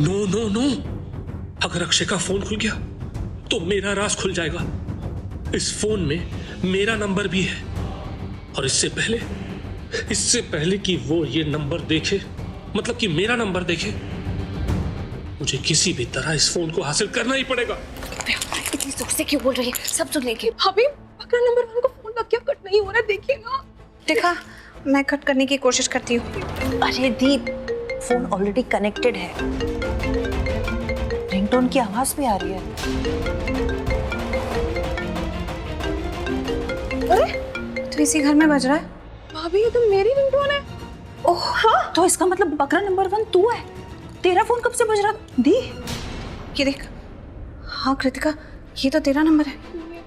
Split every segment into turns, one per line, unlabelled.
No no no, अगर अक्षय का phone खुल गया तो मेरा राज खुल जाएगा। इस फोन में मेरा नंबर भी है, और इससे पहले कि वो ये नंबर देखे, मतलब कि मेरा नंबर देखे, मुझे किसी भी तरह इस फोन को हासिल करना ही पड़ेगा।
इतनी जोर से क्यों बोल रही है? सब सुन लेंगे।
भाभी, बकरा नंबर 1 को फोन लग गया, कट नहीं हो रहा, देखिए ना।
देखा, मैं कट करने की कोशिश करती हूँ।
अरे दीप, फोन ऑलरेडी कनेक्टेड है, रिंगटोन की आवाज भी आ रही है।
अरे, तो इसी घर में बज रहा है।
भाभी, ये तो मेरी रिंगटोन है।
ओह हाँ, तो इसका मतलब बकरा नंबर 1 तू है। तेरा फोन कब से बज रहा दी?
ये देख। हाँ कृतिका, ये तो तेरा नंबर है।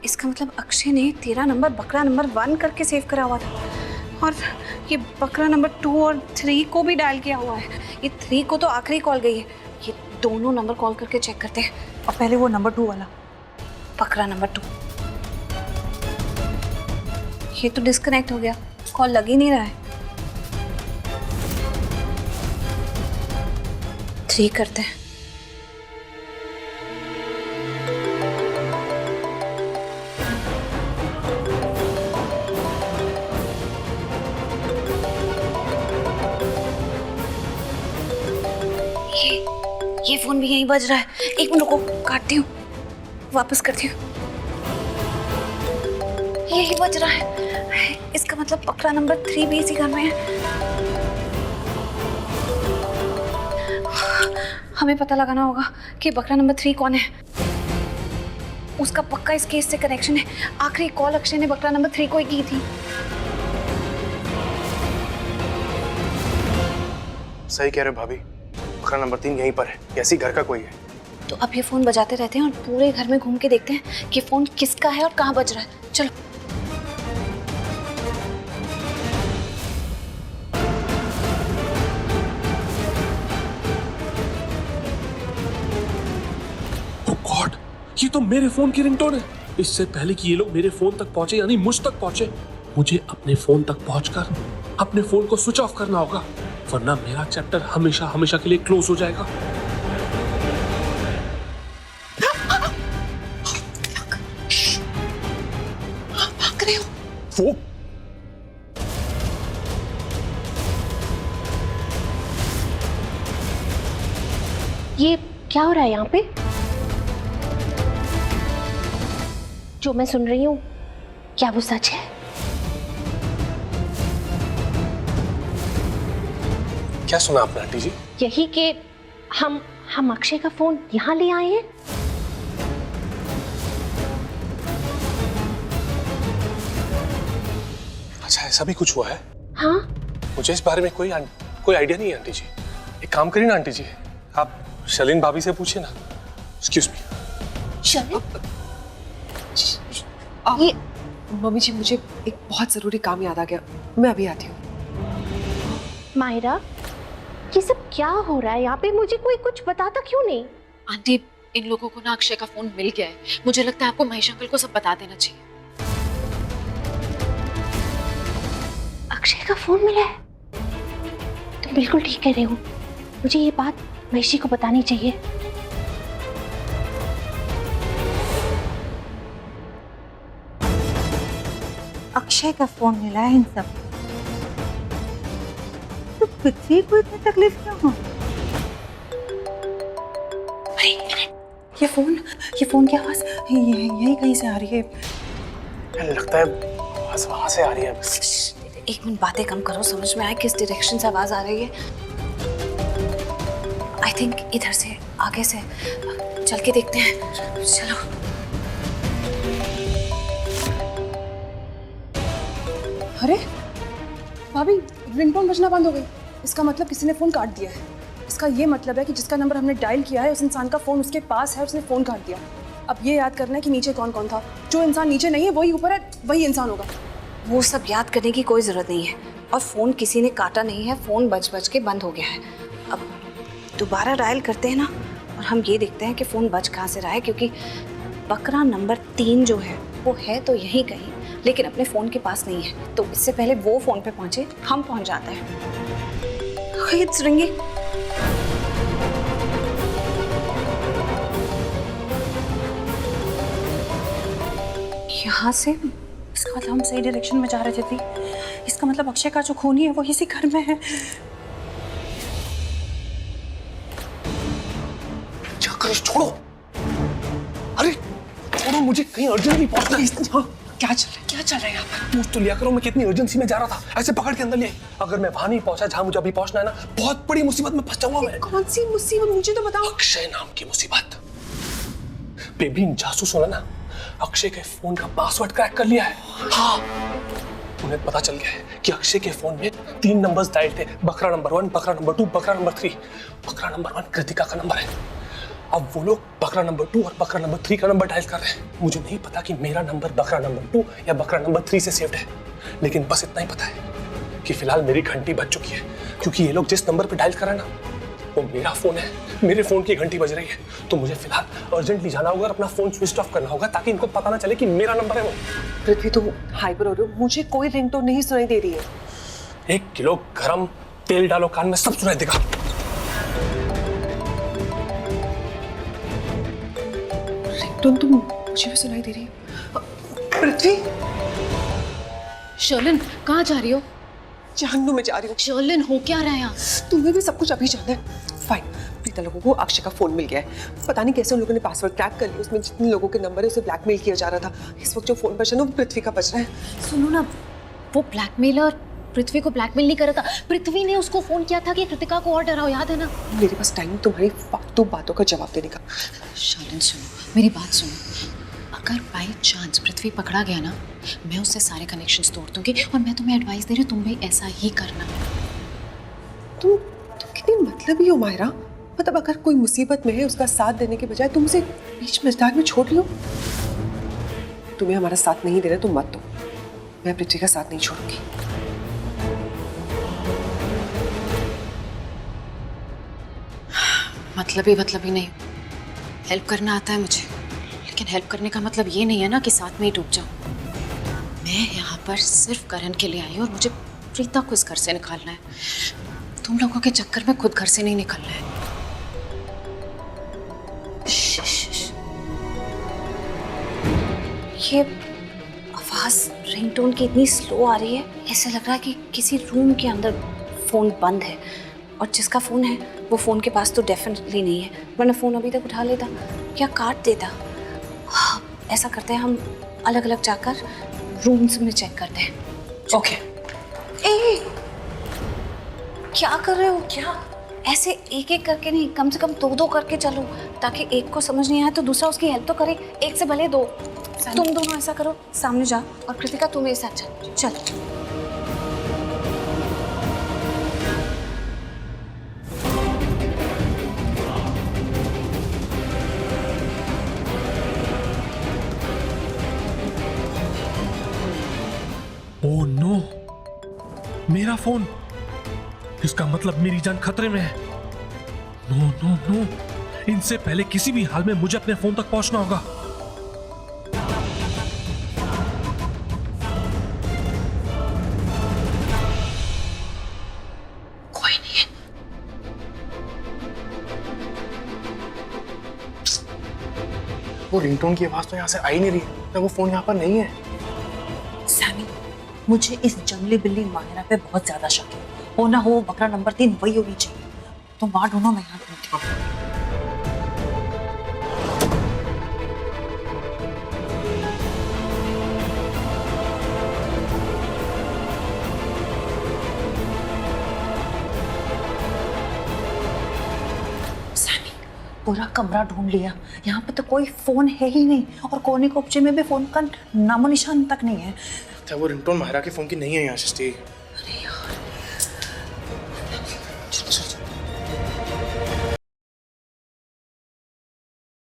इसका मतलब अक्षय ने तेरा नंबर बकरा नंबर 1 करके सेव करा हुआ था, और ये बकरा नंबर 2 और 3 को भी डायल किया हुआ है। ये 3 को तो आखिरी कॉल गई है। ये दोनों नंबर कॉल करके चेक करते हैं।
और पहले वो नंबर 2 वाला,
बकरा नंबर 2। ये तो डिस्कनेक्ट हो गया, कॉल लग ही नहीं रहा है। 3 करते हैं। ये फोन भी यहीं बज रहा है। एक मिनट रुको, काटती हूँ, वापस करती हूँ। यही बज रहा है। इसका मतलब बकरा नंबर 3 भी इसी घर में है। हमें पता लगाना होगा कि बकरा नंबर 3 कौन है। उसका पक्का इस केस से कनेक्शन है। आखिरी कॉल अक्षय ने बकरा नंबर 3 को ही की थी।
सही कह रहे हो भाभी, बकरा नंबर 3 यहीं पर है, ऐसी घर का कोई है।
तो अब ये फोन बजाते रहते हैं और पूरे घर में घूम के देखते हैं कि फोन किसका है और कहाँ बज रहा है। चलो।
ओह गॉड, ये तो मेरे फोन की रिंगटोन है। इससे पहले कि ये लोग मेरे फोन तक पहुंचे, यानी मुझ तक पहुंचे, मुझे अपने फोन तक पहुंचकर अपने फोन को स्विच ऑफ करना होगा, वरना मेरा चैप्टर हमेशा हमेशा के लिए क्लोज हो जाएगा।
भाग रहे हो?
वो
ये क्या हो रहा है यहाँ पे? जो मैं सुन रही हूँ, क्या वो सच है?
क्या सुना आपने आंटी जी?
यही कि हम अक्षय का फोन यहाँ ले आए हैं।
अच्छा, ऐसा भी कुछ हुआ है?
हाँ,
मुझे इस बारे में कोई आइडिया नहीं है आंटी जी। एक काम करिए ना आंटी जी, आप शलीन भाभी से पूछिए ना। Excuse me.
चलो।
ये मम्मी जी, मुझे एक बहुत जरूरी काम याद आ गया, मैं अभी आती हूँ।
मायरा, ये सब क्या हो रहा है यहाँ पे? मुझे कोई कुछ बताता क्यों नहीं?
आंटी, इन लोगों को ना अक्षय का फोन मिल गया है। मुझे लगता है आपको महेश अंकल को सब बता देना चाहिए।
अक्षय का फोन मिला है? तुम बिल्कुल ठीक कह रहे हो, मुझे ये बात महेश जी को बतानी चाहिए।
अक्षय का फोन मिला है इन सब, तो पृथ्वी को इतनी तकलीफ क्यों हो?
ये फोन की आवाज यही कहीं से आ रही है।
लगता है आवाज वहां से आ रही है।
एक मिनट, बातें कम करो, समझ में आए किस डायरेक्शन से आवाज आ रही है। आई थिंक इधर से, आगे से। चल के देखते हैं, चलो।
अरे भाभी, रिंगटोन बजना बंद हो गई। इसका मतलब किसी ने फोन काट दिया है। इसका ये मतलब है कि जिसका नंबर हमने डायल किया है, उस इंसान का फोन उसके पास है, उसने फोन काट दिया। अब ये याद करना है कि नीचे कौन कौन था। जो इंसान नीचे नहीं है वही ऊपर है, वही इंसान होगा।
वो सब याद करने की कोई जरूरत नहीं है, और फोन किसी ने काटा नहीं है। फोन बज के बंद हो गया है। अब दोबारा डायल करते हैं ना, और हम ये देखते हैं कि फोन बज कहाँ से रहा है, क्योंकि बकरा नंबर 3 जो है वो है तो यहीं कहीं, लेकिन अपने फोन के पास नहीं है। तो इससे पहले वो फोन पे पहुंचे, हम पहुंच जाते हैं। It's ringing. कहाँ से?
इसका मतलब हम सही डायरेक्शन में जा रहे थे। इसका मतलब अक्षय का जो खूनी है वो इसी घर में है।
क्या करिस, छोड़ो। अरे छोड़ो, मुझे कहीं अर्जेंटली पहुंचना है।
क्या चल रहा है यहाँ पर?
पूछ तो लिया करो, मैं कितनी अर्जेंसी में जा रहा था, ऐसे पकड़ के अंदर ले। अगर मैं वहां नहीं पहुंचा जहां मुझे अभी पहुंचना है ना, बहुत बड़ी मुसीबत में फंस जाऊंगा मैं।
कौन सी मुसीबत, मुझे तो बताओ।
अक्षय नाम की मुसीबत। बेबी, इन जासूसों ने ना अक्षय के फोन का पासवर्ड क्रैक कर लिया है। हाँ, उन्हें पता चल गया है कि अक्षय के फोन में 3 नंबर्स डायल थे, बकरा नंबर 1, बकरा नंबर 2, बकरा नंबर 3। बकरा नंबर 1 कृतिका का नंबर है। अब वो लोग बकरा नंबर 2 और बकरा नंबर 3 का नंबर डायल कर रहे हैं। मुझे नहीं पता कि मेरा नंबर बकरा नंबर 2 या बकरा नंबर 3 से सेव्ड है, लेकिन बस इतना ही पता है कि फिलहाल मेरी घंटी बज चुकी है, क्योंकि ये लोग जिस नंबर पे डायल कर रहे हैं ना, वो मेरा फोन है। मेरे फोन की घंटी बज रही है, तो मुझे फिलहाल अर्जेंटली जाना होगा और अपना फोन स्विच ऑफ करना होगा, ताकि इनको पता ना चले कि मेरा नंबर है वो।
पृथ्वी, तुम हाइपर हो रहे हो, मुझे कोई रिंगटोन नहीं सुनाई दे रही है।
1 किलो गरम तेल डालो कान में, सब सुनाई देगा।
रिंगटोन तो मुझे भी सुनाई दे रही है। पृथ्वी,
शर्लिन, कहाँ जा रही हो?
जानू में जा रही हूँ।
शर्लिन, हो क्या रहा है यहाँ?
तुम्हें भी सब कुछ अभी जानना है। फाइन, प्रीता लोगों को अक्षय का फोन मिल गया है। पता नहीं कैसे उन लोगों ने पासवर्ड क्रैक कर लिया, उसमें जितने लोगों के नंबर है उसे ब्लैकमेल किया जा रहा था। इस वक्त जो फोन बज रहा है वो पृथ्वी का बज रहा है।
सुनो ना, वो ब्लैकमेलर पृथ्वी को ब्लैकमेल नहीं कर रहा था। पृथ्वी ने उसको फोन किया था कि कृतिका को और डराओ, याद है ना?
मेरे पास टाइम तुम्हारी फालतू बातों का जवाब देने का।
शर्लिन सुनो, मेरी बात सुनो। अगर बाई चांस पृथ्वी पकड़ा गया ना, मैं उससे सारे कनेक्शंस तोड़ दूंगी, और मैं तुम्हें एडवाइस दे रही हूँ, तुम भी ऐसा ही करना।
तुम कितनी मतलबी हो मायरा। मतलब अगर कोई मुसीबत में है, उसका साथ देने के बजाय तुम उसे बीच मझधार में छोड़ लियो। तुम्हें हमारा साथ नहीं दे रहा, तुम मत दो। मैं पृथ्वी का साथ नहीं छोड़ूंगी।
मतलब ही नहीं। हेल्प करना आता है मुझे, लेकिन हेल्प करने का मतलब ये नहीं है ना कि साथ में ही डूब जाऊं। मैं यहाँ पर सिर्फ करण के लिए आई हूँ, और मुझे प्रीता को इस घर से निकालना है। तुम लोगों के चक्कर में खुद घर से नहीं निकलना है।
ये आवाज रिंगटोन की इतनी स्लो आ रही है, ऐसे लग रहा है कि किसी रूम के अंदर फोन बंद है, और जिसका फोन है वो फोन के पास तो डेफिनेटली नहीं है, वरना फोन अभी तक उठा लेता या काट देता। हाँ, ऐसा करते हैं, हम अलग अलग जाकर रूम्स में चेक करते हैं।
ओके।
ए, क्या कर रहे हो? क्या ऐसे एक एक करके नहीं, कम से कम 2-2 करके चलो, ताकि एक को समझ नहीं आए तो दूसरा उसकी हेल्प तो करे। एक से भले 2। तुम दोनों ऐसा करो, सामने जा, और कृतिका तुम मेरे साथ चल।
ओह नो, मेरा फोन। इसका मतलब मेरी जान खतरे में है। नो नो नो, इनसे पहले किसी भी हाल में मुझे अपने फोन तक पहुंचना होगा।
कोई नहीं है।
वो रिंगटोन की आवाज तो यहाँ से आ ही नहीं रही है, वो फोन यहाँ पर नहीं है।
सैमी, मुझे इस जंगली बिल्ली माहिरा पे बहुत ज्यादा शक है। हो ना हो बकरा नंबर 3 वही होनी चाहिए। तुम वहां ढूंढो, मैं यहाँ ढूंढती हूँ। पूरा कमरा ढूंढ लिया, यहाँ पे तो कोई फोन है ही नहीं, और कोने कोपचे में भी फोन का नामो निशान तक नहीं है।
वो रिंगटोन माहिरा के फोन की नहीं है यहाँ सृष्टि।